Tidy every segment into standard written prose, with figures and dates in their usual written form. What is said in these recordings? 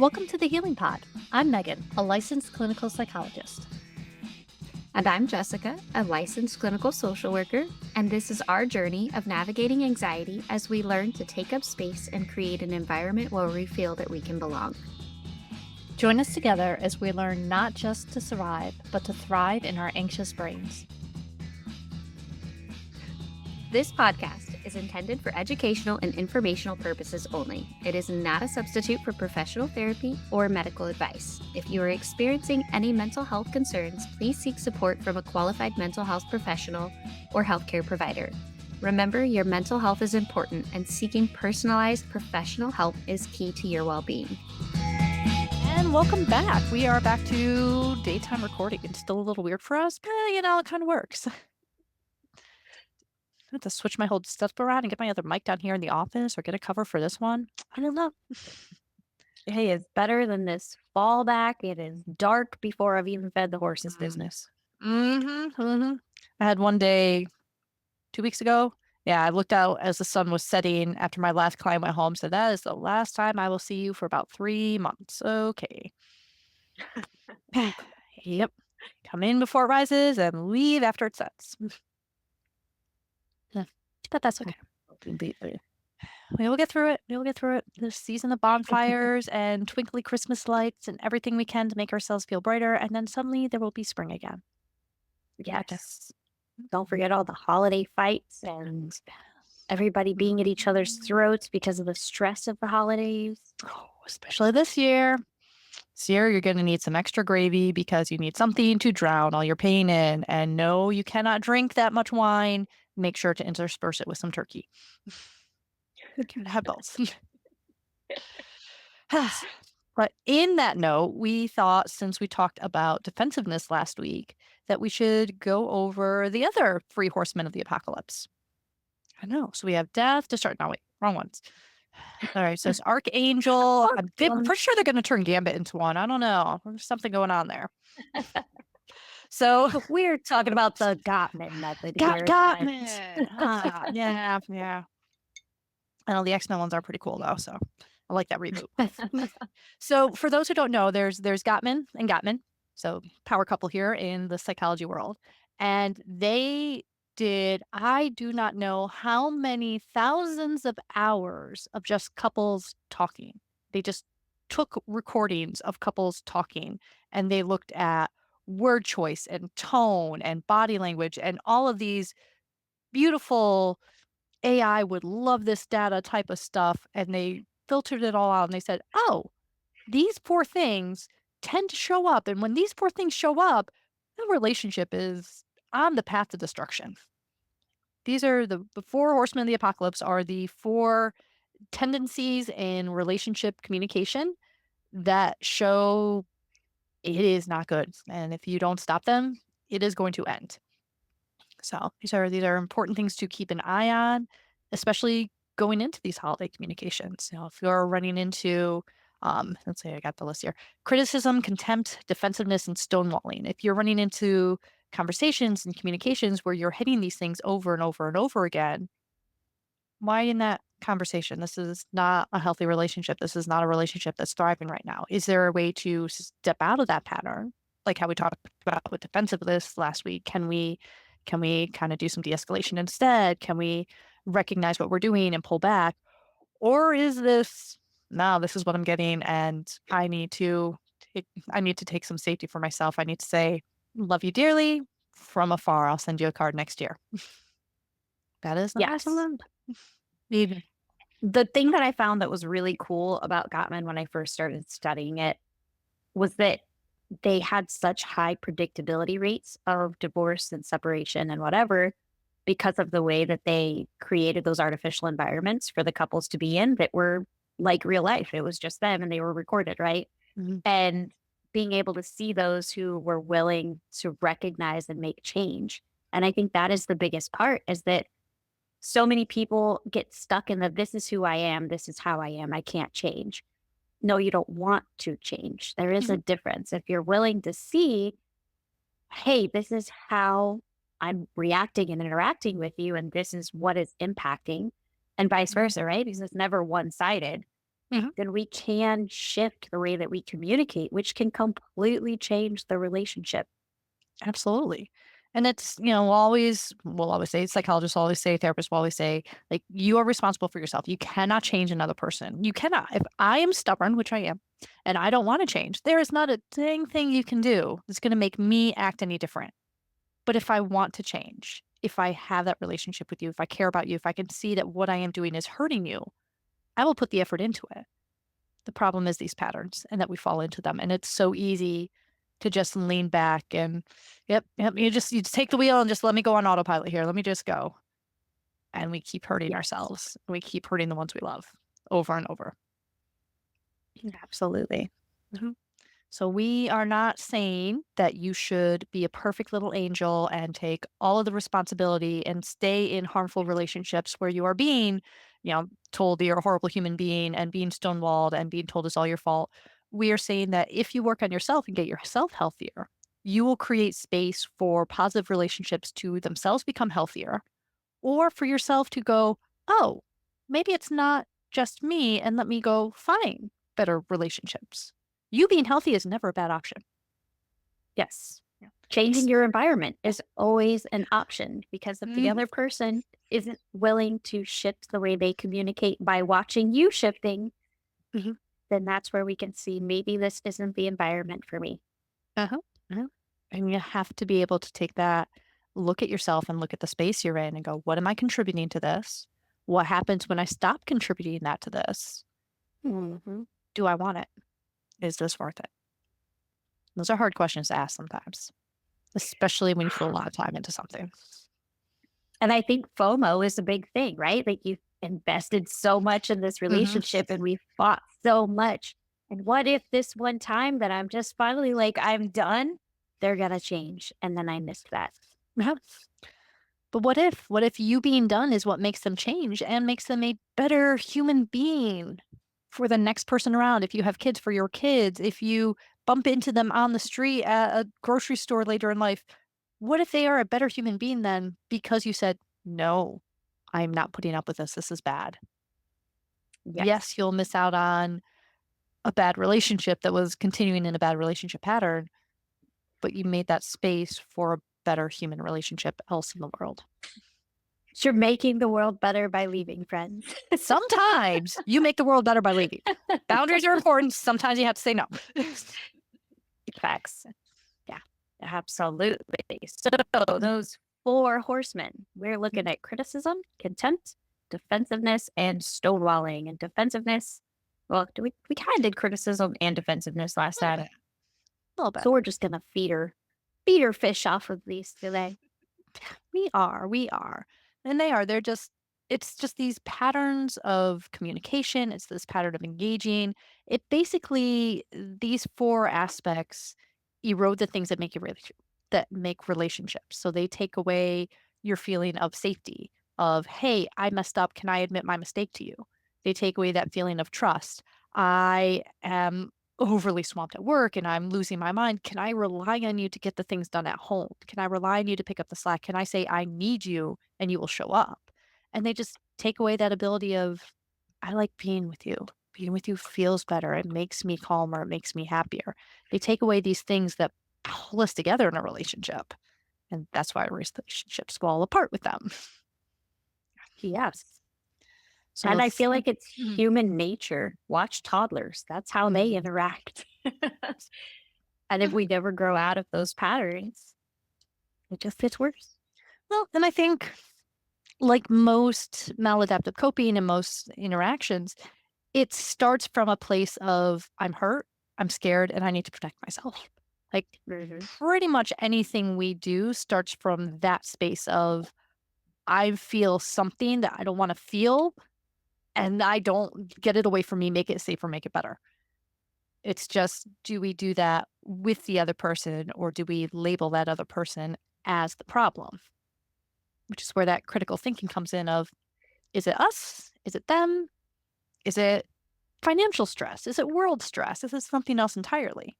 Welcome to the Healing Pod. I'm Megan, a licensed clinical psychologist. And I'm Jessica, a licensed clinical social worker, and this is our journey of navigating anxiety as we learn to take up space and create an environment where we feel that we can belong. Join us together as we learn not just to survive, but to thrive in our anxious brains. This podcast is intended for educational and informational purposes only. It is not a substitute for professional therapy or medical advice. If you are experiencing any mental health concerns, please seek support from a qualified mental health professional or healthcare provider. Remember, your mental health is important, and seeking personalized professional help is key to your well-being. And welcome back. We are back to daytime recording. It's still a little weird for us, but it kind of works. I have to switch my whole stuff around and get my other mic down here in the office or get a cover for this one. I don't know. Hey, it's better than this fallback. It is dark before I've even fed the horses business. I had one day 2 weeks ago. Yeah, I looked out as the sun was setting after my last client went home. Said, that is the last time I will see you for about 3 months. Okay. Yep. Come in before it rises and leave after it sets. But that's okay. We will get through it. We'll get through it. This season of bonfires and twinkly Christmas lights and everything we can to make ourselves feel brighter. And then suddenly there will be spring again. Yes. Don't forget all the holiday fights and everybody being at each other's throats because of the stress of the holidays. Oh, especially this year. This year, you're going to need some extra gravy because you need something to drown all your pain in. And no, you cannot drink that much wine. Make sure to intersperse it with some turkey. You can have both. But in that note, we thought, since we talked about defensiveness last week, that we should go over the other 3 horsemen of the apocalypse. I know. So we have death to start. No, wait, wrong ones. All right. So it's Archangel. I'm pretty sure they're going to turn Gambit into one. I don't know. There's something going on there. So we're talking about the Gottman method. Gottman. Yeah. I know the X-Men ones are pretty cool though. So I like that reboot. So for those who don't know, there's Gottman and Gottman. So power couple here in the psychology world. And they did, I do not know how many thousands of hours of just couples talking. They just took recordings of couples talking and they looked at word choice and tone and body language and all of these beautiful AI would love this data type of stuff. And they filtered it all out and they said, oh, these 4 things tend to show up. And when these 4 things show up, the relationship is on the path to destruction. These are the 4 horsemen of the apocalypse are the 4 tendencies in relationship communication that show it is not good. And if you don't stop them, it is going to end. So these are important things to keep an eye on, especially going into these holiday communications. If you're running into, let's say I got the list here, criticism, contempt, defensiveness, and stonewalling. If you're running into conversations and communications where you're hitting these things over and over and over again, why in that conversation? This is not a healthy relationship. This is not a relationship that's thriving right now. Is there a way to step out of that pattern? Like how we talked about with defensiveness last week. Can we kind of do some de-escalation instead? Can we recognize what we're doing and pull back? Or is this, no, this is what I'm getting and I need to take some safety for myself. I need to say, love you dearly from afar. I'll send you a card next year. That is yes. The thing that I found that was really cool about Gottman when I first started studying it was that they had such high predictability rates of divorce and separation and whatever because of the way that they created those artificial environments for the couples to be in that were like real life. It was just them and they were recorded, right? Mm-hmm. And being able to see those who were willing to recognize and make change. And I think that is the biggest part, is that so many people get stuck in the, this is who I am, this is how I am, I can't change. No, you don't want to change. There is a difference. If you're willing to see, hey, this is how I'm reacting and interacting with you, and this is what is impacting, and vice versa, right? Because it's never one-sided. Mhm. then we can shift the way that we communicate, which can completely change the relationship. Absolutely. And it's, we'll always say, psychologists always say, therapists will always say, like, you are responsible for yourself. You cannot change another person. You cannot. If I am stubborn, which I am, and I don't want to change, there is not a dang thing you can do that's going to make me act any different. But if I want to change, if I have that relationship with you, if I care about you, if I can see that what I am doing is hurting you, I will put the effort into it. The problem is these patterns and that we fall into them. And it's so easy to just lean back and, yep, you just take the wheel and just let me go on autopilot here. Let me just go. And we keep hurting Yes, ourselves. We keep hurting the ones we love over and over. absolutely. Mhm. So we are not saying that you should be a perfect little angel and take all of the responsibility and stay in harmful relationships where you are being, told that you're a horrible human being and being stonewalled and being told it's all your fault. We are saying that if you work on yourself and get yourself healthier, you will create space for positive relationships to themselves become healthier or for yourself to go, oh, maybe it's not just me and let me go find better relationships. You being healthy is never a bad option. Yes. Yeah. Changing Ex- your environment is always an option because if the Mhm, other person isn't willing to shift the way they communicate by watching you shifting, mhm. then that's where we can see maybe this isn't the environment for me. Uh-huh. Uh-huh. And you have to be able to take that, look at yourself and look at the space you're in and go, what am I contributing to this? What happens when I stop contributing that to this? Mhm. Do I want it? Is this worth it? Those are hard questions to ask sometimes, especially when you put a lot of time into something. And I think FOMO is a big thing, right? Like you've invested so much in this Hmm. relationship and we've fought so much. And what if this one time that I'm just finally like, I'm done, they're going to change. And then I missed that. Yeah. But what if you being done is what makes them change and makes them a better human being for the next person around? If you have kids, for your kids, if you bump into them on the street at a grocery store later in life, what if they are a better human being then because you said, no, I'm not putting up with this. This is bad. Yes. Yes, you'll miss out on a bad relationship that was continuing in a bad relationship pattern, but you made that space for a better human relationship else in the world. You're making the world better by leaving friends. Sometimes you make the world better by leaving. Boundaries are important. Sometimes you have to say no. Facts. Yeah, absolutely. So those four horsemen, we're looking at criticism, contempt, defensiveness, and stonewalling. And defensiveness, well, we kind of did criticism and defensiveness last A little time. bit. A little bit. So we're just gonna feed her fish off of these today. We are. And they are. It's just these patterns of communication. It's this pattern of engaging. It basically, these four aspects erode the things that that make relationships. So they take away your feeling of safety, of, hey, I messed up. Can I admit my mistake to you? They take away that feeling of trust. I am overly swamped at work and I'm losing my mind. Can I rely on you to get the things done at home? Can I rely on you to pick up the slack? Can I say I need you and you will show up? And they just take away that ability of, I like being with you. Being with you feels better. It makes me calmer. It makes me happier. They take away these things that pull us together in a relationship. And that's why relationships fall apart with them. Yes. So And I those, feel like it's Mhm. human nature. Watch toddlers. That's how they Mhm. interact. And if we never grow out of those patterns, it just gets worse. Well, and I think like most maladaptive coping and most interactions, it starts from a place of I'm hurt, I'm scared, and I need to protect myself. Like Mhm. pretty much anything we do starts from that space of I feel something that I don't want to feel and I don't get it away from me, make it safer, make it better. It's just, do we do that with the other person or do we label that other person as the problem? Which is where that critical thinking comes in of, is it us? Is it them? Is it financial stress? Is it world stress? Is it something else entirely?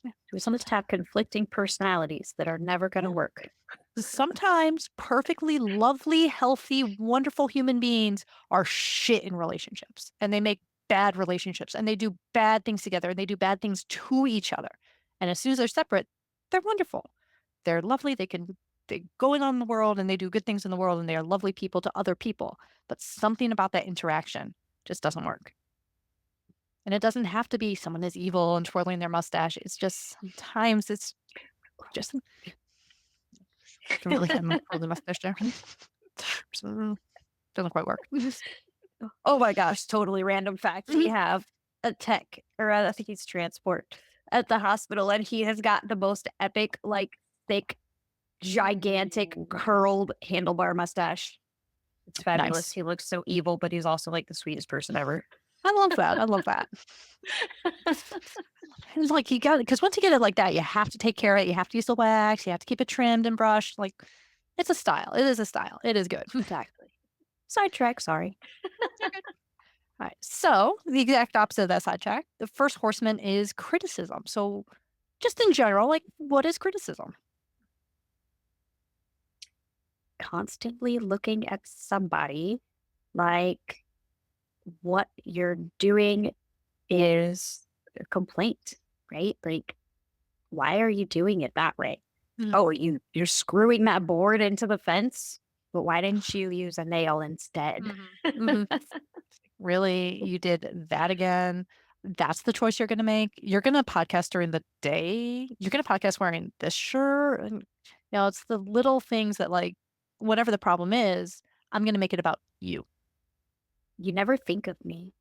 Yeah. We just have conflicting personalities that are never going to work. Sometimes perfectly lovely, healthy, wonderful human beings are shit in relationships and they make bad relationships and they do bad things together and they do bad things to each other. And as soon as they're separate, they're wonderful. They're lovely. They go in on the world and they do good things in the world and they are lovely people to other people. But something about that interaction just doesn't work. And it doesn't have to be someone is evil and twirling their mustache. It's just sometimes it's just don't really have twirl the mustache there. Doesn't quite work. Oh my gosh, totally random fact. We have a tech, or I think he's transport at the hospital, and he has got the most epic, like thick, gigantic, curled handlebar mustache. It's fabulous. Nice. He looks so evil, but he's also like the sweetest person ever. I love that. I love that. It's like you got it because once you get it like that, you have to take care of it. You have to use the wax. You have to keep it trimmed and brushed. Like it's a style. It is a style. It is good. Exactly. Sidetrack, sorry. All right. So the exact opposite of that sidetrack, the first horseman is criticism. So just in general, like what is criticism? Constantly looking at somebody like what you're doing is a complaint, right? Like, why are you doing it that way? Mhm. Oh, you're screwing that board into the fence, but why didn't you use a nail instead? Mhm. Really, you did that again. That's the choice you're going to make. You're going to podcast during the day. You're going to podcast wearing this shirt. And, it's the little things that, like, whatever the problem is, I'm going to make it about you. You never think of me.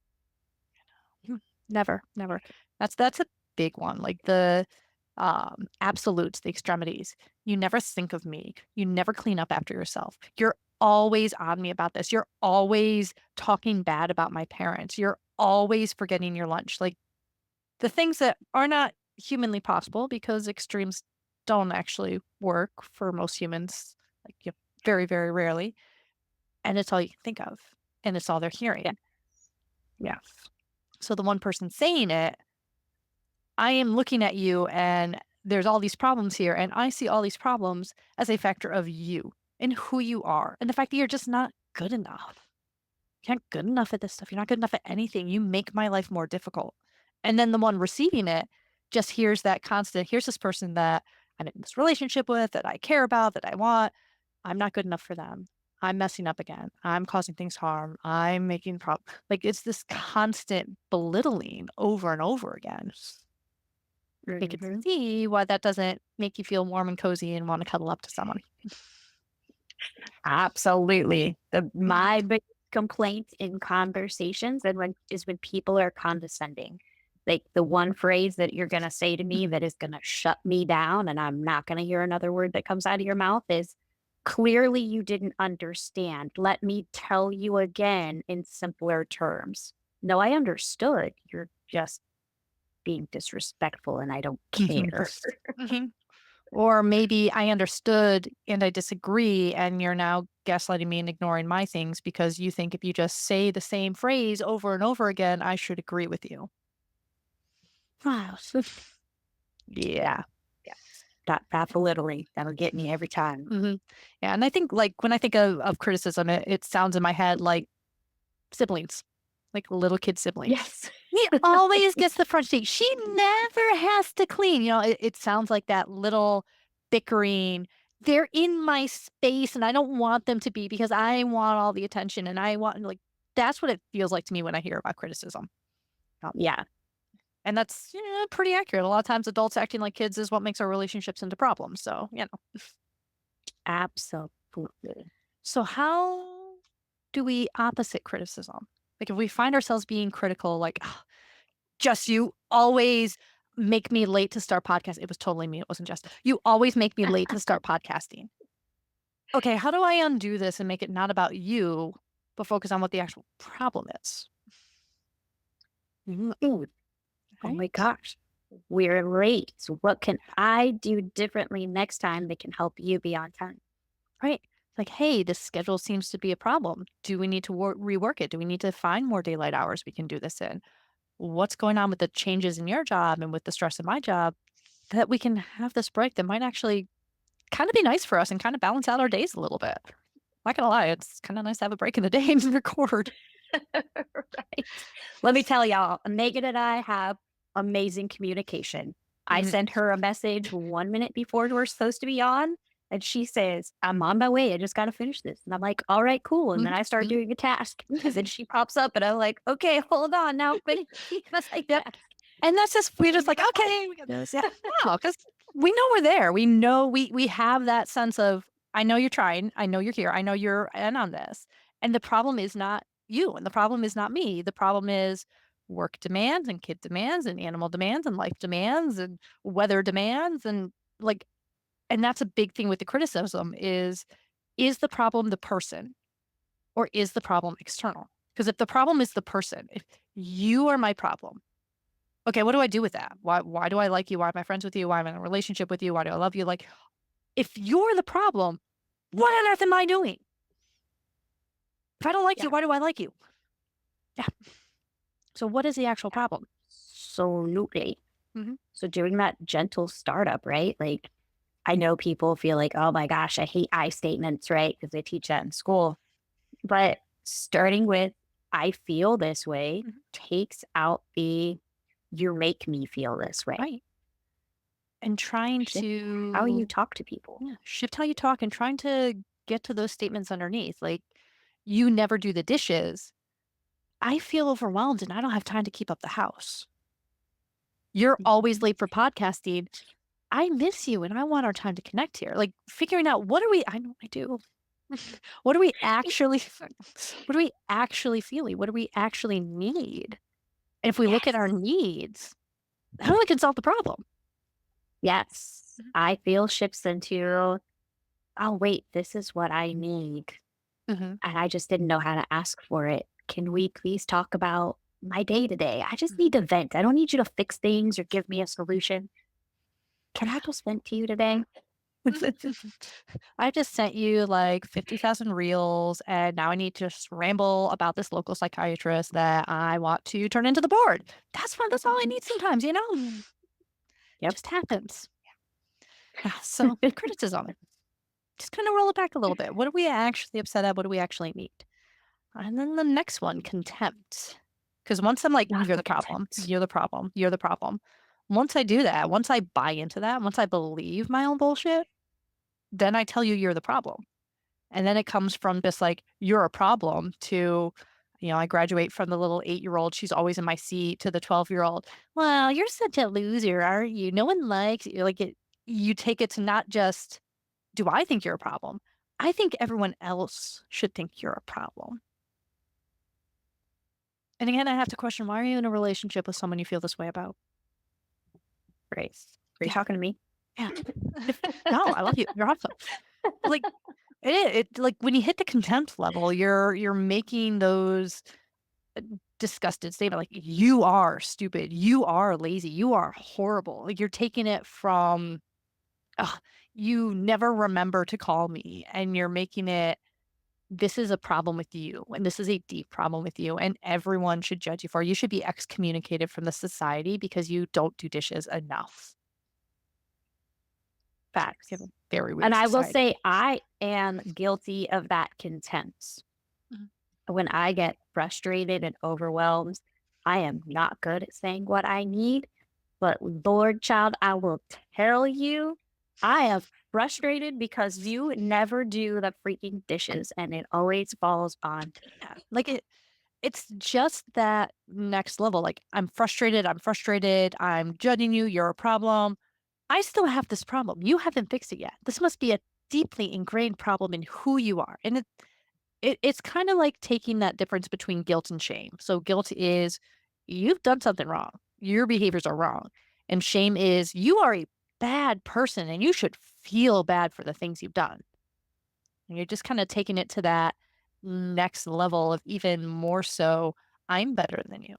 Never, never. That's a big one. Like the absolutes, the extremities. You never think of me. You never clean up after yourself. You're always on me about this. You're always talking bad about my parents. You're always forgetting your lunch. Like the things that are not humanly possible because extremes don't actually work for most humans. Like very, very rarely. And it's all you can think of. And it's all they're hearing. Yeah. Yeah. So the one person saying it, I am looking at you and there's all these problems here. And I see all these problems as a factor of you and who you are and the fact that you're just not good enough. You're not good enough at this stuff. You're not good enough at anything. You make my life more difficult. And then the one receiving it just hears that constant, here's this person that I'm in this relationship with, that I care about, that I want. I'm not good enough for them. I'm messing up again. I'm causing things harm. I'm making problems. Like it's this constant belittling over and over again. You can see why that doesn't make you feel warm and cozy and want to cuddle up to someone. Absolutely. My big complaint in conversations and when people are condescending. Like the one phrase that you're gonna say to me that is gonna shut me down and I'm not gonna hear another word that comes out of your mouth is clearly you didn't understand. Let me tell you again in simpler terms. No, I understood. You're just being disrespectful and I don't care. Mhm. Or maybe I understood and I disagree, and you're now gaslighting me and ignoring my things because you think if you just say the same phrase over and over again, I should agree with you. Wow. Yeah. Yeah. That literally, that'll get me every time. Hmm. Yeah. And I think, like, when I think of criticism, it sounds in my head like siblings, like little kid siblings. Yes. He always gets the front seat. She never has to clean. It sounds like that little bickering. They're in my space and I don't want them to be because I want all the attention and I want, like, that's what it feels like to me when I hear about criticism. Yeah. And that's pretty accurate. A lot of times adults acting like kids is what makes our relationships into problems. So. Absolutely. So how do we opposite criticism? Like if we find ourselves being critical, like, just you always make me late to start podcast. It was totally me. It wasn't just you always make me late to start podcasting. Okay, how do I undo this and make it not about you, but focus on what the actual problem is? Ooh, oh my Right? gosh. We're late. So what can I do differently next time that can help you be on time? Right. Like, hey, this schedule seems to be a problem. Do we need to rework it? Do we need to find more daylight hours we can do this in? What's going on with the changes in your job and with the stress in my job that we can have this break that might actually kind of be nice for us and kind of balance out our days a little bit. Not gonna lie, it's kind of nice to have a break in the day and record. Right. Let me tell y'all, Megan and I have amazing communication. I Mhm. send her a message 1 minute before we're supposed to be on, and she says, I'm on my way. I just got to finish this. And I'm like, all right, cool. And then Mhm. I start Mhm. doing a task. And then she pops up, and I'm like, okay, hold on now. Finish my Yep. task. And that's just we're And just you're like, like, "Oh." okay, we got this. Yeah. No, because we know we're there. We know we have that sense of I know you're trying. I know you're here. I know you're in on this. And the problem is not you, and the problem is not me. The problem is work demands and kid demands and animal demands and life demands and weather demands and like and that's a big thing with the criticism is the problem the person or is the problem external? Because if the problem is the person, if you are my problem, okay, what do I do with that? Why do I like you? Why am I friends with you? Why am I in a relationship with you? Why do I love you? Like, if you're the problem, what on earth am I doing? If I don't like Yeah, you, why do I like you? Yeah. So what is the actual problem? absolutely. Mhm. So doing that gentle startup, right? Like, I know people feel like, oh my gosh, I hate I statements, right? Because they teach that in school. But starting with, I feel this way Mhm. takes out the, you make me feel this way. Right. And trying Shift how you to talk to people. yeah, shift how you talk and trying to get to those statements underneath. Like, you never do the dishes. I feel overwhelmed and I don't have time to keep up the house. You're always Mhm. late for podcasting. I miss you and I want our time to connect here. Like figuring out what are we I know I do. What are we actually what are we actually feeling? What do we actually need? And if we look at our Yes. needs, how we can solve the problem. Yes. Mhm. I feel shifts into, oh, wait, this is what I need. Mhm. And I just didn't know how to ask for it. Can we please talk about my day today? I just Mhm. need to vent. I don't need you to fix things or give me a solution. Can I just vent to you today? I just sent you like 50,000 reels and now I need to just ramble about this local psychiatrist that I want to turn into the board. That's fun. That's all I need sometimes, you know? Yep. Just happens. Yeah, so criticism. Just kind of roll it back a little bit. What are we actually upset at? What do we actually need? And then the next one, contempt. Because once I'm like, Not you're the the problem, content. you're the problem, you're the problem. Once I do that, once I buy into that, once I believe my own bullshit, then I tell you you're the problem. And then it comes from just like, you're a problem to, I graduate from the little 8-year-old, she's always in my seat, to the 12-year-old. Well, you're such a loser, aren't you? No one likes you. Like it, you take it to not just do I think you're a problem? I think everyone else should think you're a problem. And again, I have to question why are you in a relationship with someone you feel this way about? Great. Are you Yeah, talking to me? yeah. No, I love you. You're awesome. Like like when you hit the contempt level, you're making those disgusted statement like you are stupid, you are lazy, you are horrible. Like you're taking it from "Ugh, you never remember to call me and you're making it this is a problem with you, and this is a deep problem with you, and everyone should judge you for it. You should be excommunicated from the society because you don't do dishes enough. We have Facts. a very And weird I will society. say I am guilty of that contempt. Mhm. When I get frustrated and overwhelmed, I am not good at saying what I need. But Lord child, I will tell you, I am frustrated because you never do the freaking dishes and it always falls on me. Yeah, like it's just that next level. Like I'm frustrated, I'm judging you, you're a problem. I still have this problem. You haven't fixed it yet. This must be a deeply ingrained problem in who you are. And it's kind of like taking that difference between guilt and shame. So guilt is you've done something wrong. Your behaviors are wrong. And shame is you are a bad person and you should feel bad for the things you've done. And you're just kind of taking it to that next level of even more so I'm better than you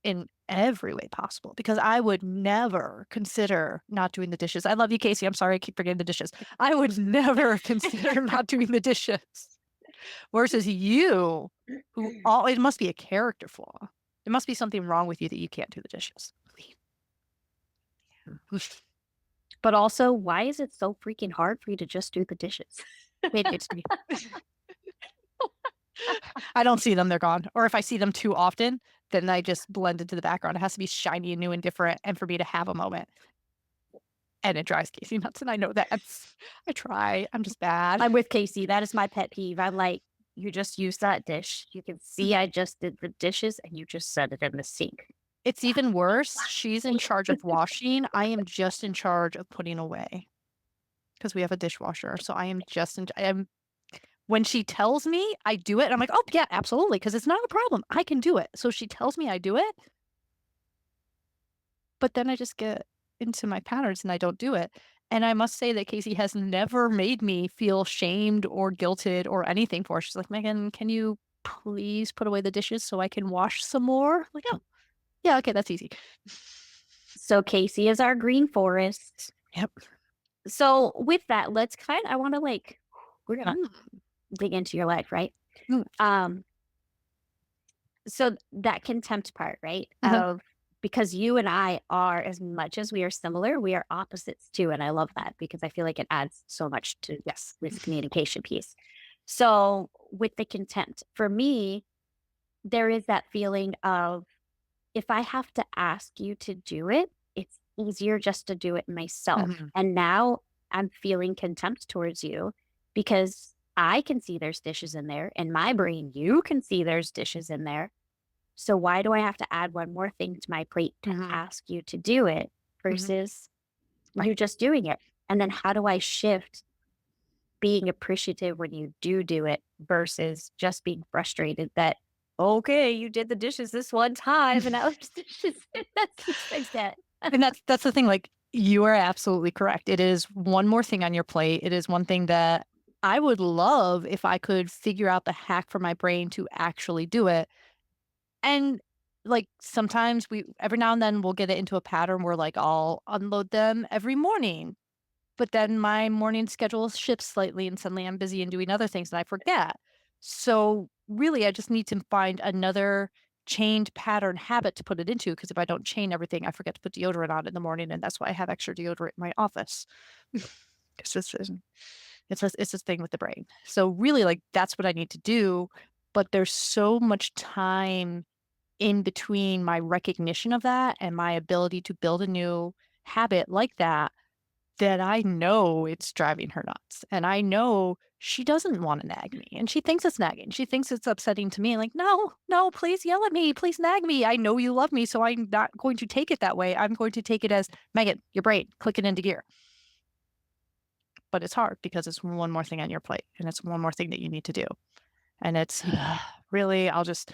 in every way possible because I would never consider not doing the dishes. I love you, Casey. I'm sorry I keep forgetting the dishes. I would never consider not doing the dishes. Versus you, who all it must be a character flaw. There must be something wrong with you that you can't do the dishes. But also, why is it so freaking hard for you to just do the dishes? Wait, it's me. I don't see them, they're gone. Or if I see them too often, then I just blend into the background. It has to be shiny and new and different and for me to have a moment. And it drives Casey nuts, and I know that. I try. I'm just bad. I'm with Casey. That is my pet peeve. I'm like, you just used that dish. You can see I just did the dishes and you just set it in the sink. It's even worse. She's in charge of washing. I am just in charge of putting away because we have a dishwasher. So I am just in I am when she tells me I do it, and I'm like, "Oh, yeah, absolutely, because it's not a problem. I can do it." So she tells me I do it, but then I just get into my patterns and I don't do it. And I must say that Casey has never made me feel shamed or guilted or anything for it. She's like, "Megan, can you please put away the dishes so I can wash some more?" I'm like, "Oh, yeah, okay, that's easy." So Casey is our green forest. Yep. So with that, I want to like, we're going to Mm, dig into your life, right? mm, Um, so that contempt part, right? uh-huh, Of because you and I are, as much as we are similar, we are opposites too. And I love that because I feel like it adds so much to yes. this communication piece. So with the contempt, for me, there is that feeling of if I have to ask you to do it, it's easier just to do it myself. Mhm, And now I'm feeling contempt towards you because I can see there's dishes in there. In my brain, you can see there's dishes in there. So why do I have to add one more thing to my plate to mhm, ask you to do it mhm. versus Right. you just doing it? And then how do I shift being appreciative when you do it versus just being frustrated that, okay, you did the dishes this one time and now there's dishes. That's just like that. And that's the thing, like, you are absolutely correct. It is one more thing on your plate. It is one thing that I would love if I could figure out the hack for my brain to actually do it. And, like, sometimes we every now and then we'll get it into a pattern where, like, I'll unload them every morning, but then my morning schedule shifts slightly and suddenly I'm busy and doing other things and I forget. So, really, I just need to find another chained pattern habit to put it into because if I don't chain everything, I forget to put deodorant on in the morning, and that's why I have extra deodorant in my office. It's just it's a thing with the brain. So, really, like, that's what I need to do, but there's so much time in between my recognition of that and my ability to build a new habit like that, that I know it's driving her nuts. And I know she doesn't want to nag me. And she thinks it's nagging. She thinks it's upsetting to me. Like, no, no, please yell at me. Please nag me. I know you love me. So I'm not going to take it that way. I'm going to take it as Megan, your brain, click it into gear. But it's hard because it's one more thing on your plate and it's one more thing that you need to do. And it's really, I'll just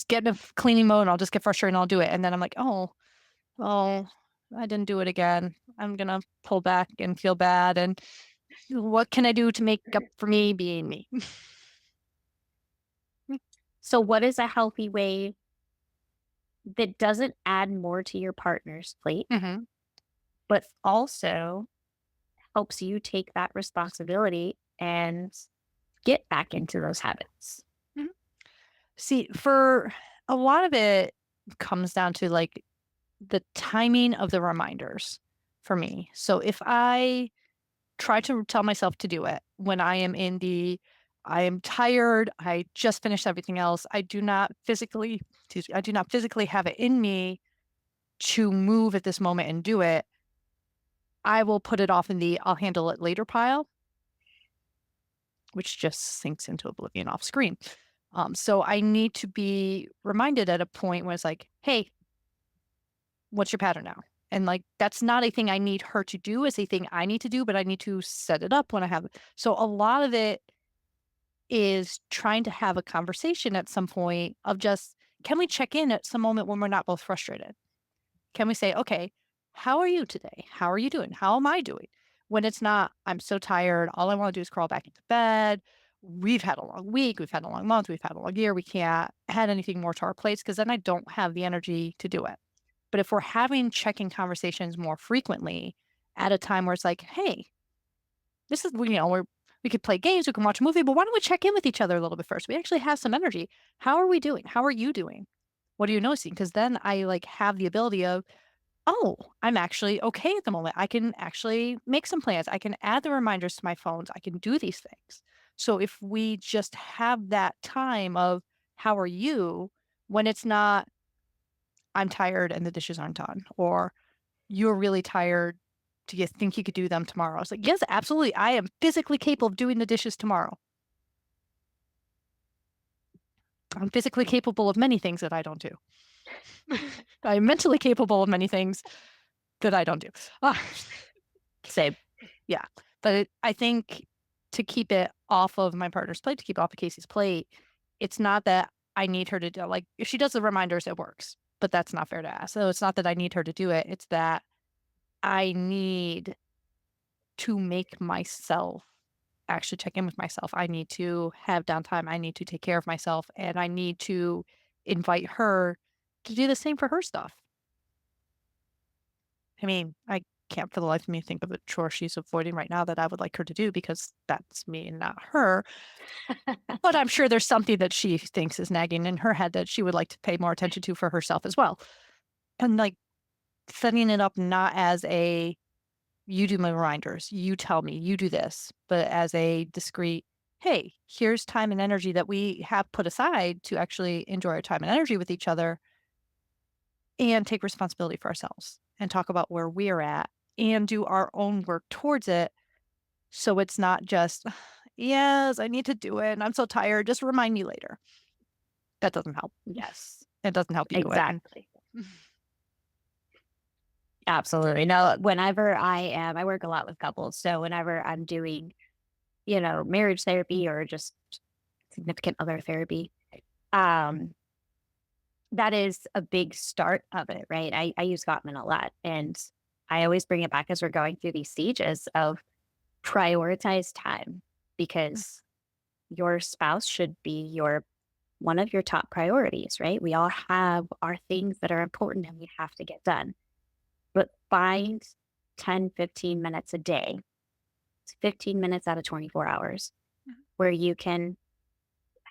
get in a cleaning mode and I'll just get frustrated and I'll do it. And then I'm like, oh, I didn't do it again. I'm gonna pull back and feel bad. And what can I do to make up for me being me? So what is a healthy way that doesn't add more to your partner's plate, Mhm, but also helps you take that responsibility and get back into those habits? mhm. See, for a lot of it comes down to like the timing of the reminders for me. So if I try to tell myself to do it when I am in the I am tired, I just finished everything else. I do not physically have it in me to move at this moment and do it. I will put it off in the I'll handle it later pile, which just sinks into oblivion off screen. So I need to be reminded at a point where it's like, hey, what's your pattern now? And like, that's not a thing I need her to do, it's a thing I need to do, but I need to set it up when I have it. So a lot of it is trying to have a conversation at some point of just, can we check in at some moment when we're not both frustrated? Can we say, okay, how are you today? How are you doing? How am I doing? When it's not, I'm so tired. All I want to do is crawl back into bed. We've had a long week. We've had a long month. We've had a long year. We can't add anything more to our plates because then I don't have the energy to do it. But if we're having check-in conversations more frequently at a time where it's like, hey, this is, we could play games, we can watch a movie, but why don't we check in with each other a little bit first? We actually have some energy. How are we doing? How are you doing? What are you noticing? Because then I like have the ability of, oh, I'm actually okay at the moment. I can actually make some plans. I can add the reminders to my phones. I can do these things. So if we just have that time of how are you when it's not I'm tired and the dishes aren't done or you're really tired. Do you think you could do them tomorrow? I was like, yes, absolutely. I am physically capable of doing the dishes tomorrow. I'm physically capable of many things that I don't do. I'm mentally capable of many things that I don't do. Ah, Same. yeah. But I think to keep it off of my partner's plate, to keep it off of Casey's plate, it's not that I need her to do like if she does the reminders, it works. But that's not fair to ask. So it's not that I need her to do it. It's that I need to make myself actually check in with myself. I need to have downtime. I need to take care of myself. And I need to invite her to do the same for her stuff. I mean, I can't for the life of me think of a chore she's avoiding right now that I would like her to do because that's me and not her. But I'm sure there's something that she thinks is nagging in her head that she would like to pay more attention to for herself as well. And like setting it up not as a you do my reminders, you tell me, you do this, but as a discreet, hey, here's time and energy that we have put aside to actually enjoy our time and energy with each other and take responsibility for ourselves and talk about where we're at and do our own work towards it. So it's not just, yes, I need to do it. And I'm so tired. Just remind me later. That doesn't help. Yes, It doesn't help you do it. And exactly. Absolutely. No, whenever I work a lot with couples. So whenever I'm doing, marriage therapy or just significant other therapy, um, that is a big start of it, right? I use Gottman a lot. And I always bring it back as we're going through these stages of prioritize time because your spouse should be one of your top priorities, right? We all have our things that are important and we have to get done. But find 10, 15 minutes a day. It's 15 minutes out of 24 hours where you can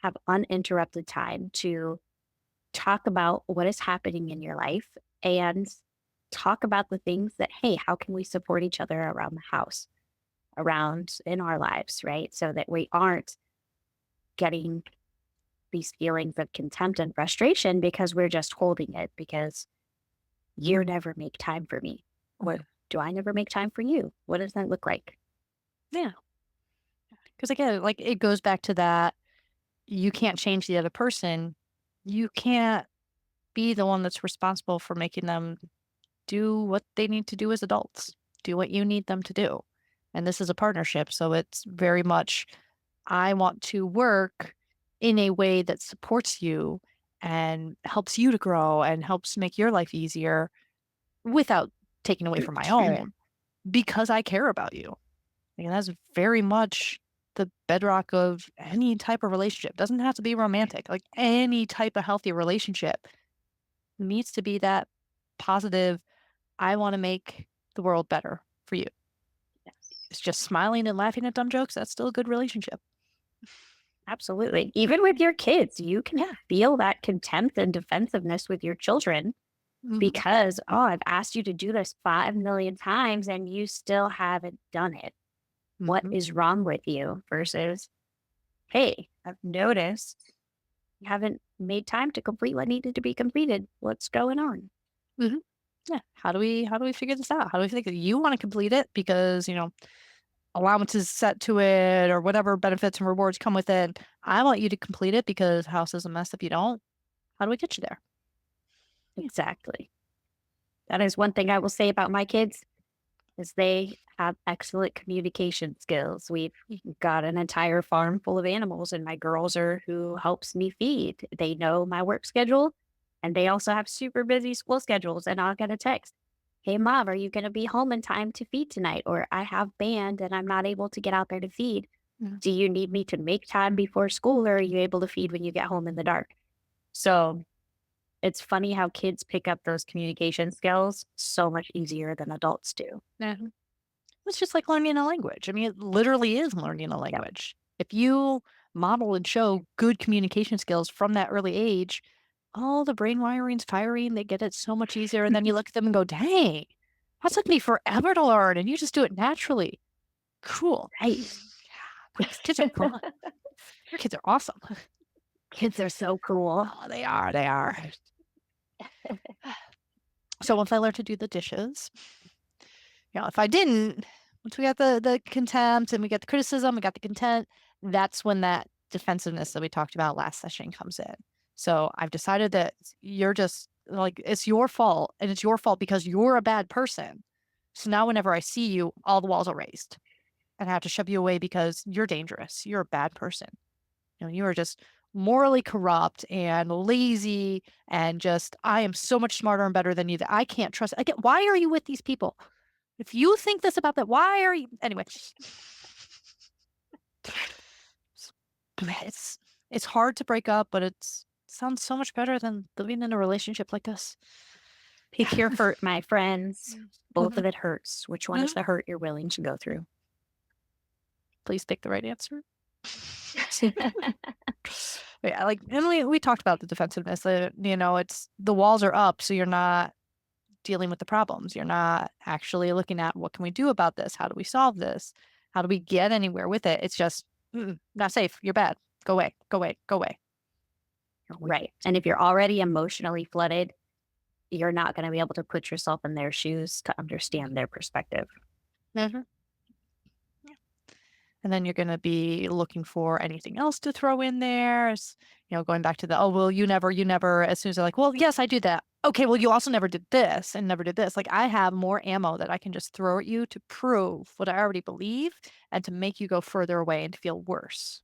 have uninterrupted time to talk about what is happening in your life and talk about the things that, hey, how can we support each other around the house, around in our lives, right? So that we aren't getting these feelings of contempt and frustration because we're just holding it because you never make time for me. Or do I never make time for you? What does that look like? yeah, because again, like it goes back to that you can't change the other person. You can't be the one that's responsible for making them do what they need to do as adults. Do what you need them to do. And this is a partnership. So it's very much, I want to work in a way that supports you and helps you to grow and helps make your life easier without taking away from my own because I care about you. And that's very much the bedrock of any type of relationship. Doesn't have to be romantic. Like any type of healthy relationship needs to be that positive, I want to make the world better for you. Yes. It's just smiling and laughing at dumb jokes. That's still a good relationship. Absolutely. Even with your kids, you can Yeah. feel that contempt and defensiveness with your children Mhm. because, oh, I've asked you to do this 5 million times and you still haven't done it. What Mhm. is wrong with you? Versus, hey, I've noticed you haven't made time to complete what needed to be completed. What's going on? Mhm. Yeah. How do we figure this out? How do we figure you want to complete it because, allowances set to it or whatever benefits and rewards come with it. I want you to complete it because house is a mess if you don't. How do we get you there? Yeah. Exactly. That is one thing I will say about my kids is they have excellent communication skills. We've got an entire farm full of animals, and my girls are who helps me feed. They know my work schedule, and they also have super busy school schedules. And I'll get a text, "Hey, mom, are you going to be home in time to feed tonight?" Or "I have band and I'm not able to get out there to feed. Yeah. Do you need me to make time before school, or are you able to feed when you get home in the dark?" So it's funny how kids pick up those communication skills so much easier than adults do. Yeah. It's just like learning a language. I mean, it literally is learning a Yep. language. If you model and show good communication skills from that early age, all the brain wiring's firing. They get it so much easier. And then you look at them and go, dang, that took me forever to learn. And you just do it naturally. Cool. Right. Kids are fun. Your kids are awesome. Kids are so cool. Oh, they are. They are. So once I learned to do the dishes, if I didn't, once we got the contempt and we get the criticism, we got the content, that's when that defensiveness that we talked about last session comes in. So I've decided that you're just like, it's your fault, and it's your fault because you're a bad person. So now whenever I see you, all the walls are raised and I have to shove you away because you're dangerous. You're a bad person. You are just morally corrupt and lazy and just, I am so much smarter and better than you that I can't trust. Again, why are you with these people? If you think this about that, why are you anyway? It's hard to break up, but it sounds so much better than living in a relationship like this. Pick your hurt, my friends. Both Mhm. of it hurts. Which one is Mhm. the hurt you're willing to go through? Please pick the right answer. Yeah, like, and we talked about the defensiveness. It's the walls are up, so you're not dealing with the problems. You're not actually looking at what can we do about this? How do we solve this? How do we get anywhere with it? It's just not safe. You're bad. Go away. Go away. Go away. Right. And if you're already emotionally flooded, you're not going to be able to put yourself in their shoes to understand their perspective. Mhm. And then you're going to be looking for anything else to throw in there. Going back to the, oh, well, you never, as soon as they're like, well, yes, I do that. Okay, well, you also never did this and never did this. Like, I have more ammo that I can just throw at you to prove what I already believe and to make you go further away and feel worse.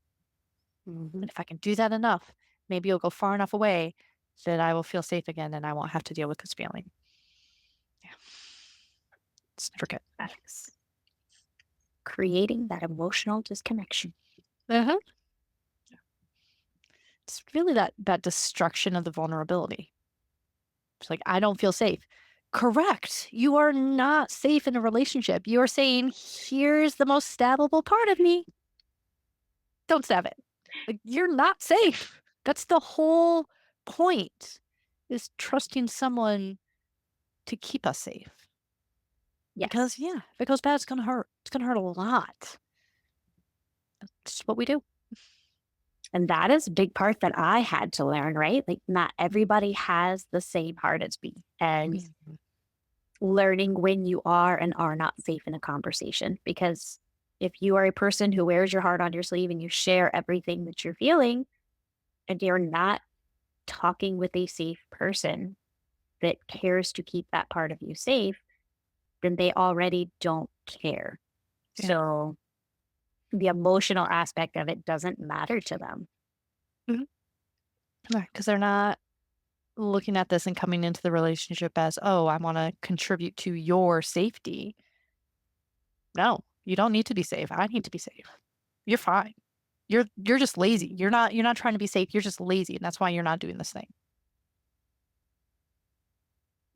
Mhm. And if I can do that enough, maybe you'll go far enough away that I will feel safe again and I won't have to deal with this feeling. Yeah. It's never good. Facts. Creating that emotional disconnection. Uh-huh. It's really that destruction of the vulnerability. It's like, I don't feel safe. Correct. You are not safe in a relationship. You are saying, here's the most stabbable part of me. Don't stab it. Like, you're not safe. That's the whole point, is trusting someone to keep us safe. Because, Yes. yeah, if it goes bad, it's going to hurt. It's going to hurt a lot. It's what we do. And that is a big part that I had to learn, right? Like, not everybody has the same heart as me. And Mhm. learning when you are and are not safe in a conversation. Because if you are a person who wears your heart on your sleeve and you share everything that you're feeling, and you're not talking with a safe person that cares to keep that part of you safe, then they already don't care. Yeah. So the emotional aspect of it doesn't matter to them. Because they're not looking at this and coming into the relationship as, oh, I want to contribute to your safety. No, you don't need to be safe. I need to be safe. You're fine. You're just lazy. You're not trying to be safe. You're just lazy, and that's why you're not doing this thing.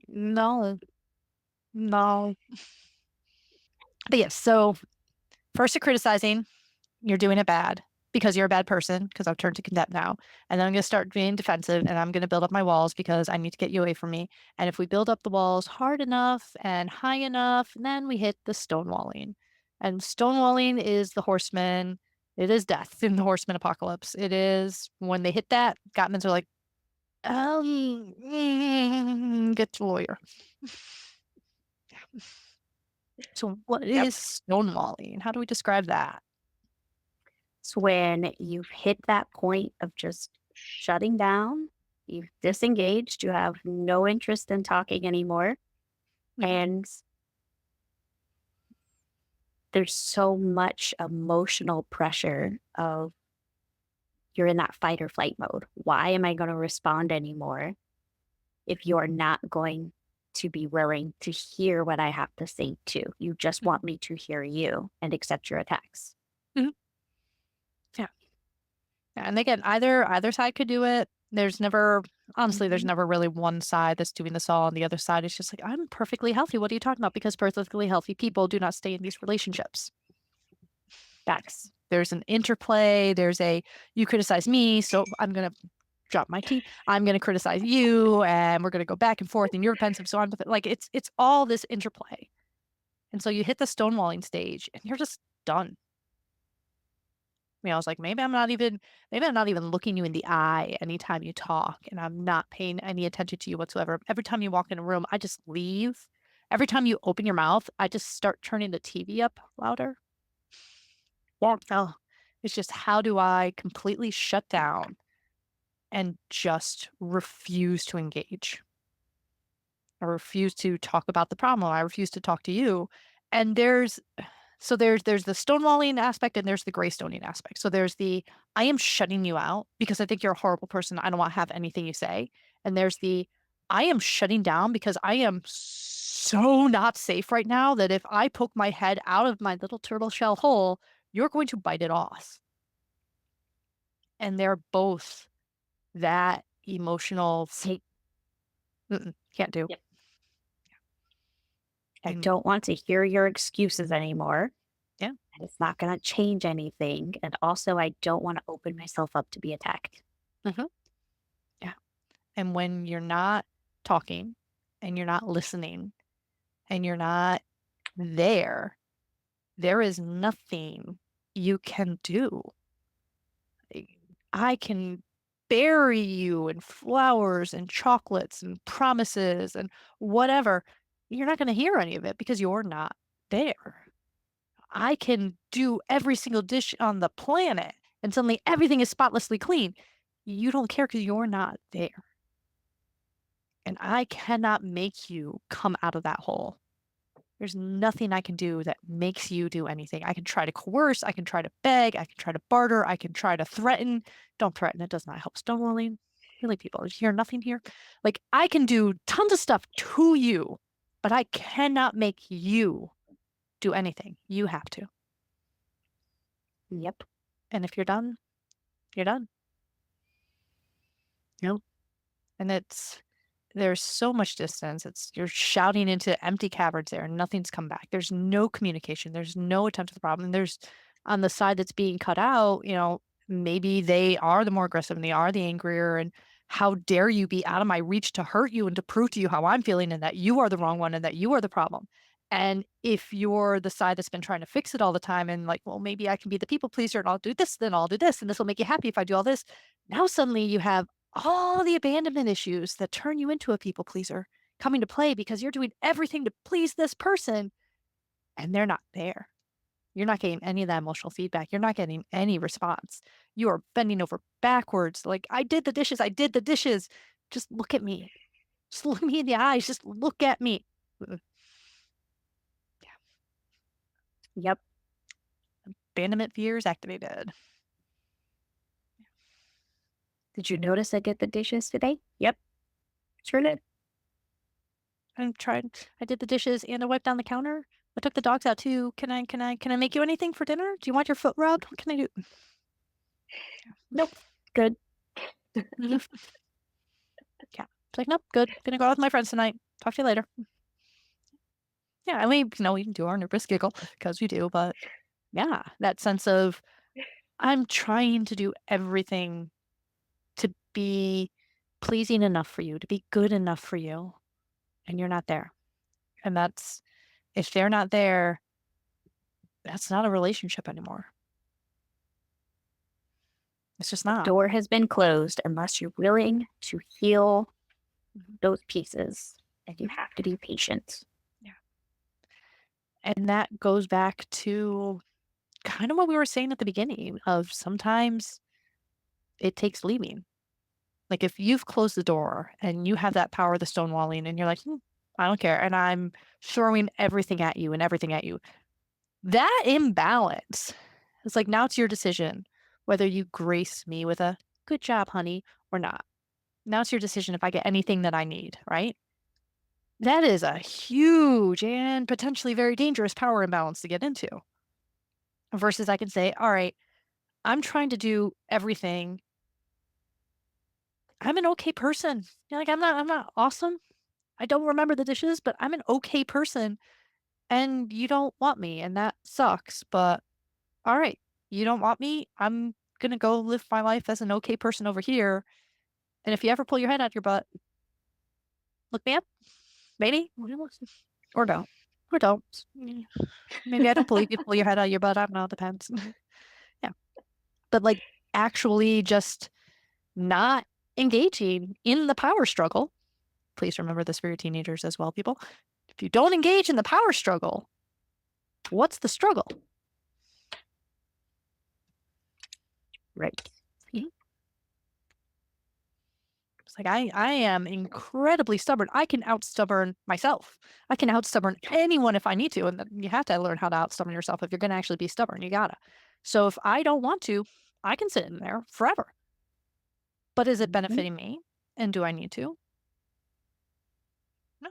No, no. But yes, so first you're criticizing, you're doing it bad because you're a bad person, because I've turned to contempt now. And then I'm going to start being defensive and I'm going to build up my walls because I need to get you away from me. And if we build up the walls hard enough and high enough, then we hit the stonewalling. And stonewalling is the horsemen. It is death in the horseman apocalypse. It is when they hit that, Gottmans are like, get to lawyer. So what Yep. is stonewalling? How do we describe that? It's when you've hit that point of just shutting down, you've disengaged, you have no interest in talking anymore. Mhm. And there's so much emotional pressure of you're in that fight or flight mode. Why am I going to respond anymore if you're not going to be willing to hear what I have to say too? You just want me to hear you and accept your attacks. Mhm. Yeah. Yeah, and again, either side could do it. There's never honestly, there's Mhm. never really one side that's doing this all, and the other side is just like, "I'm perfectly healthy. What are you talking about?" Because perfectly healthy people do not stay in these relationships. Facts. There's an interplay. There's a, you criticize me, so I'm gonna drop my tea. I'm gonna criticize you, and we're gonna go back and forth, and you're defensive, so I'm like, it's all this interplay. And so you hit the stonewalling stage, and you're just done. I was like, maybe I'm not even looking you in the eye anytime you talk, and I'm not paying any attention to you whatsoever. Every time you walk in a room, I just leave. Every time you open your mouth, I just start turning the TV up louder. Yeah. Oh, it's just how do I completely shut down and just refuse to engage? I refuse to talk about the problem. I refuse to talk to you. And there's the stonewalling aspect and there's the graystoning aspect. So there's the I am shutting you out because I think you're a horrible person. I don't want to have anything you say. And there's the I am shutting down because I am so not safe right now that if I poke my head out of my little turtle shell hole, you're going to bite it off. And they're both that emotional Say, can't do. yep. I And don't want to hear your excuses anymore. yeah. And it's not going to change anything. And also, I don't want to open myself up to be attacked. Mhm. Yeah. And when you're not talking and you're not listening and you're not there, there is nothing you can do. I I can bury you in flowers and chocolates and promises and whatever. You're not going to hear any of it because you're not there. I can do every single dish on the planet and suddenly everything is spotlessly clean. You don't care because you're not there. And I cannot make you come out of that hole. There's nothing I can do that makes you do anything. I can try to coerce, I can try to beg, I can try to barter, I can try to threaten. Don't threaten, it does not help stonewalling. Really, people, you hear nothing here? Like, I can do tons of stuff to you, but I cannot make you do anything. You have to. Yep. And if you're done, you're done. Nope. And there's so much distance. You're shouting into empty caverns there and nothing's come back. There's no communication. There's no attempt to the problem. And there's on the side that's being cut out, maybe they are the more aggressive and they are the angrier. And how dare you be out of my reach to hurt you and to prove to you how I'm feeling and that you are the wrong one and that you are the problem. And if you're the side that's been trying to fix it all the time and like, well, maybe I can be the people pleaser and I'll do this, then I'll do this, and this will make you happy if I do all this. Now suddenly you have all the abandonment issues that turn you into a people pleaser coming to play because you're doing everything to please this person and they're not there. You're not getting any of that emotional feedback. You're not getting any response. You are bending over backwards. Like, I did the dishes. I did the dishes. Just look at me. Just look me in the eyes. Just look at me. Yeah. Yep. Abandonment fears activated. Did you notice I did the dishes today? Yep. Sure did. I did the dishes and I wiped down the counter. I took the dogs out too. Can I make you anything for dinner? Do you want your foot rubbed? What can I do? Nope. Good. Mhm. Yeah. It's like, nope, good. Gonna go out with my friends tonight. Talk to you later. Yeah, and we can do our nervous giggle because we do, but yeah, that sense of I'm trying to do everything to be pleasing enough for you, to be good enough for you, and you're not there. And if they're not there, that's not a relationship anymore. It's just The not. door has been closed unless you're willing to heal Mhm. those pieces. And you have to be patient. Yeah. And that goes back to kind of what we were saying at the beginning of sometimes it takes leaving. Like if you've closed the door and you have that power of the stonewalling and you're like, I don't care. And I'm throwing everything at you and everything at you. That imbalance, it's like now it's your decision whether you grace me with a good job, honey, or not. Now it's your decision if I get anything that I need, right? That is a huge and potentially very dangerous power imbalance to get into. Versus I can say, all right, I'm trying to do everything. I'm an okay person. Like I'm not awesome. I don't remember the dishes, but I'm an okay person and you don't want me and that sucks, but all right, you don't want me. I'm going to go live my life as an okay person over here. And if you ever pull your head out your butt, look me up, maybe, or don't, or don't. Maybe I don't believe you pull your head out of your butt. I don't know. It depends. Yeah. but like actually just not engaging in the power struggle. Please remember this for your teenagers as well, people. If you don't engage in the power struggle, what's the struggle? Right. It's like I am incredibly stubborn. I can outstubborn myself. I can outstubborn anyone if I need to. And you have to learn how to outstubborn yourself if you're going to actually be stubborn. You gotta. So if I don't want to, I can sit in there forever. But is it benefiting me? And do I need to? No.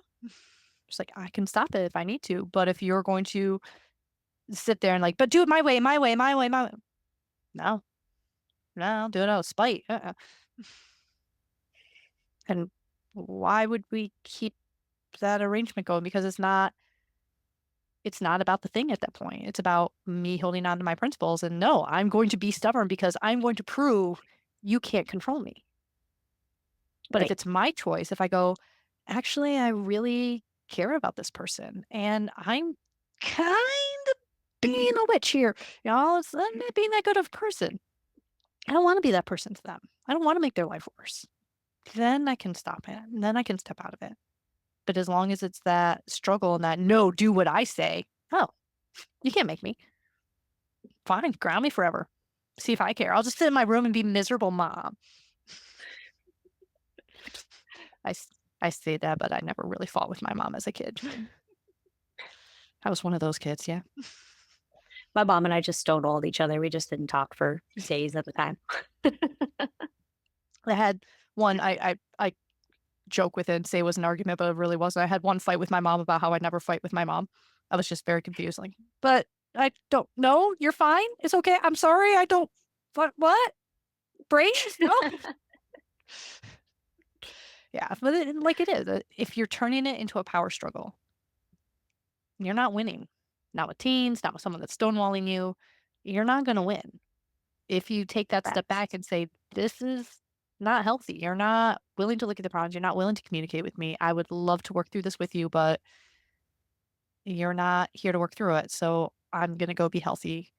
Just like I can stop it if I need to. But if you're going to sit there and like, but do it my way, my way, my way, my way. No. No, do it out of spite. And why would we keep that arrangement going? Because it's not about the thing at that point. It's about me holding on to my principles. And no, I'm going to be stubborn because I'm going to prove you can't control me. But if Right. it's my choice, if I go, actually, I really care about this person and I'm kind of being a witch here, I'm not being that good of a person. I don't want to be that person to them. I don't want to make their life worse. Then I can stop it. And then I can step out of it. But as long as it's that struggle and that, no, do what I say. Oh, you can't make me. Fine, ground me forever. See if I care. I'll just sit in my room and be miserable mom. I say that, but I never really fought with my mom as a kid. I was one of those kids, yeah. My mom and I just stonewalled each other. We just didn't talk for days at a time. I had one, I joke with it and say it was an argument, but it really wasn't. I had one fight with my mom about how I'd never fight with my mom. I was just very confused, like, but I don't know. You're fine. It's okay. I'm sorry. I don't. What? Brace? No. Yeah, but like it is. If you're turning it into a power struggle, you're not winning. Not with teens. Not with someone that's stonewalling you. You're not going to win. If you take that step back and say, this is not healthy, you're not willing to look at the problems, you're not willing to communicate with me. I would love to work through this with you, but you're not here to work through it. So I'm going to go be healthy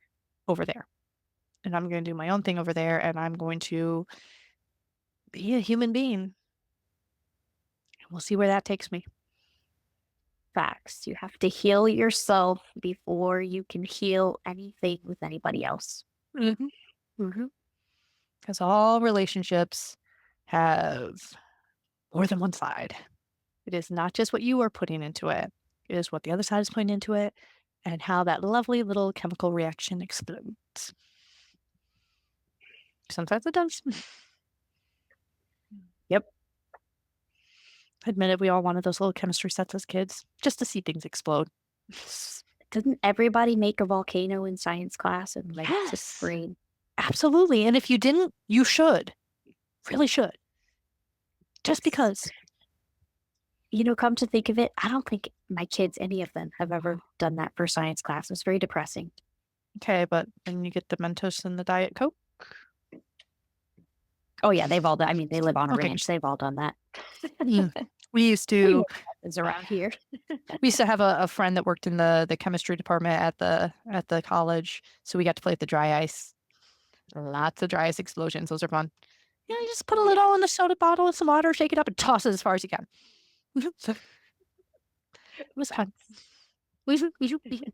over there. And I'm going to do my own thing over there. And I'm going to be a human being. We'll see where that takes me. Facts. You have to heal yourself before you can heal anything with anybody else. Because all relationships have more than one side. It is not just what you are putting into it. It is what the other side is putting into it and how that lovely little chemical reaction explodes. Sometimes it does. Yep. Admit it, we all wanted those little chemistry sets as kids just to see things explode. Didn't everybody make a volcano in science class in like Yes. sixth grade? Absolutely. And if you didn't, you should. Really should. Just because. Come to think of it, I don't think my kids, any of them, have ever done that for science class. It's very depressing. Okay, but then you get the Mentos and the Diet Coke. Oh yeah, they've all done. I mean, they live on a Okay. ranch. They've all done that. We used to. It's around here. We used to have a friend that worked in the chemistry department at the college, so we got to play with the dry ice. Lots of dry ice explosions. Those are fun. Yeah, you just put a little in the soda bottle with some water, shake it up, and toss it as far as you can. It was fun. We had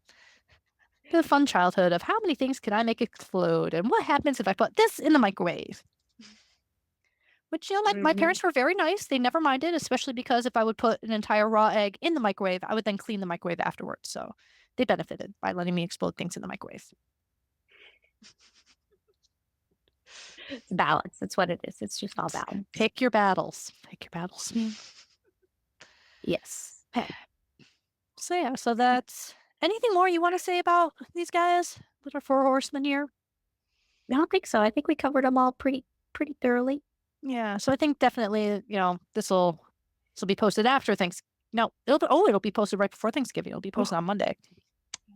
a fun childhood of how many things can I make explode, and what happens if I put this in the microwave. Which, my parents were very nice. They never minded, especially because if I would put an entire raw egg in the microwave, I would then clean the microwave afterwards. So they benefited by letting me explode things in the microwave. It's balance. That's what it is. It's just all balance. Pick your battles. Pick your battles. Yes. So yeah, so that's anything more you want to say about these guys that are four horsemen here? I don't think so. I think we covered them all pretty thoroughly. Yeah, so I think definitely, this will be posted after Thanksgiving. No, it'll be posted right before Thanksgiving. It'll be posted on Monday.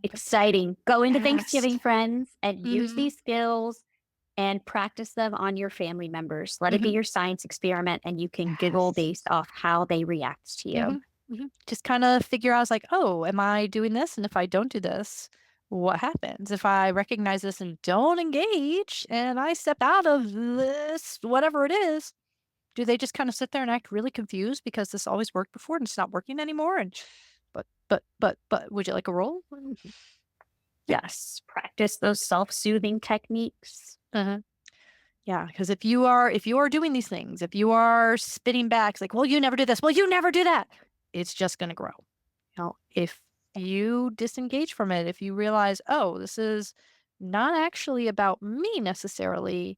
Exciting. Go into Yes. Thanksgiving, friends, and use Mhm. these skills and practice them on your family members. Let it be your science experiment, and you can giggle Yes. based off how they react to you. Just kind of figure out, like, oh, am I doing this? And if I don't do this, What happens if I recognize this and don't engage and I step out of this, whatever it is? Do they just kind of sit there and act really confused because this always worked before and it's not working anymore? And but would you like a roll? Yes, practice those self-soothing techniques. Uh-huh. Yeah, because if you are doing these things, if you are spitting back, it's like, well, you never do this, well, you never do that. It's just going to grow. If you disengage from it, if you realize, oh, this is not actually about me necessarily,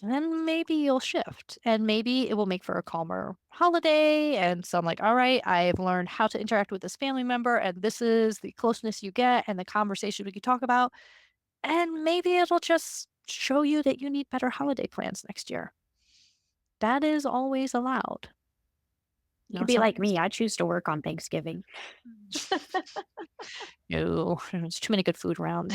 then maybe you'll shift and maybe it will make for a calmer holiday. And so I'm like, all right, I've learned how to interact with this family member, and this is the closeness you get and the conversation we can talk about. And maybe it'll just show you that you need better holiday plans next year. That is always allowed. You could be Some like me, I choose to work on Thanksgiving. no, there's too many good food around.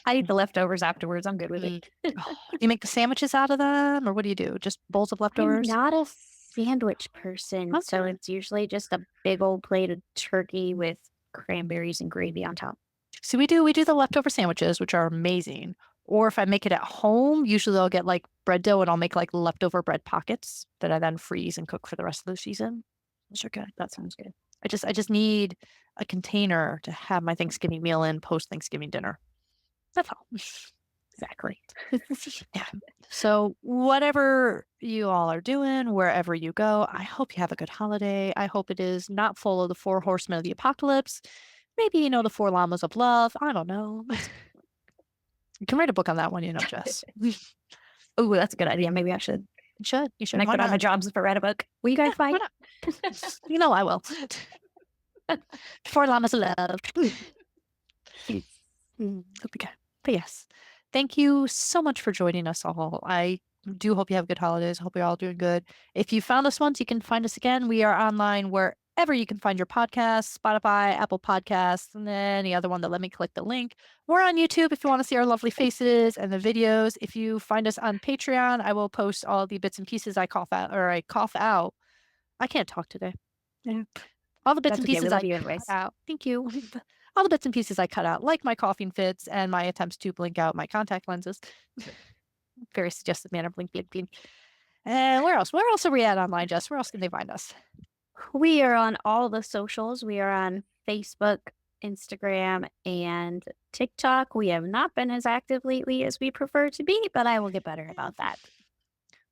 I eat the leftovers afterwards, I'm good with Mm. it. Oh, do you make the sandwiches out of them, or what do you do? Just bowls of I'm leftovers? not a sandwich person, so Okay. it's usually just a big old plate of turkey with cranberries and gravy on top. So we do the leftover sandwiches, which are amazing. Or if I make it at home, usually I'll get like bread dough and I'll make like leftover bread pockets that I then freeze and cook for the rest of the season. Those are good. That sounds good. I just need a container to have my Thanksgiving meal in post Thanksgiving dinner. That's all. Exactly. Yeah. So whatever you all are doing, wherever you go, I hope you have a good holiday. I hope it is not full of the four horsemen of the apocalypse. Maybe, the four llamas of love. I don't know. You can write a book on that one, Jess. Oh, that's a good idea. Maybe I should. You should. You When should. I Why quit all my not? jobs if I write a book. Will you Yeah, guys why fight? not? I will. Four llamas of love. Hope you can. But yes, thank you so much for joining us all. I do hope you have good holidays. Hope you're all doing good. If you found us once, you can find us again. We are online wherever you can find your podcasts, Spotify, Apple Podcasts, and any other one that let me click the link. We're on YouTube if you want to see our lovely faces and the videos. If you find us on Patreon, I will post all the bits and pieces I cough out. I can't talk today. Yeah. All the bits That's and okay. We pieces love I you cut anyways. out. Thank you. All the bits and pieces I cut out, like my coughing fits and my attempts to blink out my contact lenses. Very suggestive manner, blink, blink, blink. And where else? Where else are we at online, Jess? Where else can they find us? We are on all the socials. We are on Facebook, Instagram, and TikTok. We have not been as active lately as we prefer to be, but I will get better about that.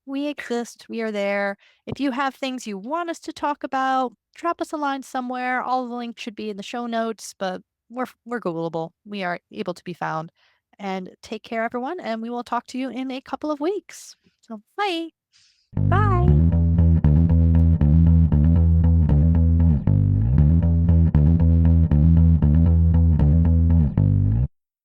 We exist. We are there. If you have things you want us to talk about, drop us a line somewhere. All the links should be in the show notes, but we're Googleable. We are able to be found. And take care, everyone, and we will talk to you in a couple of weeks. So, bye. Bye.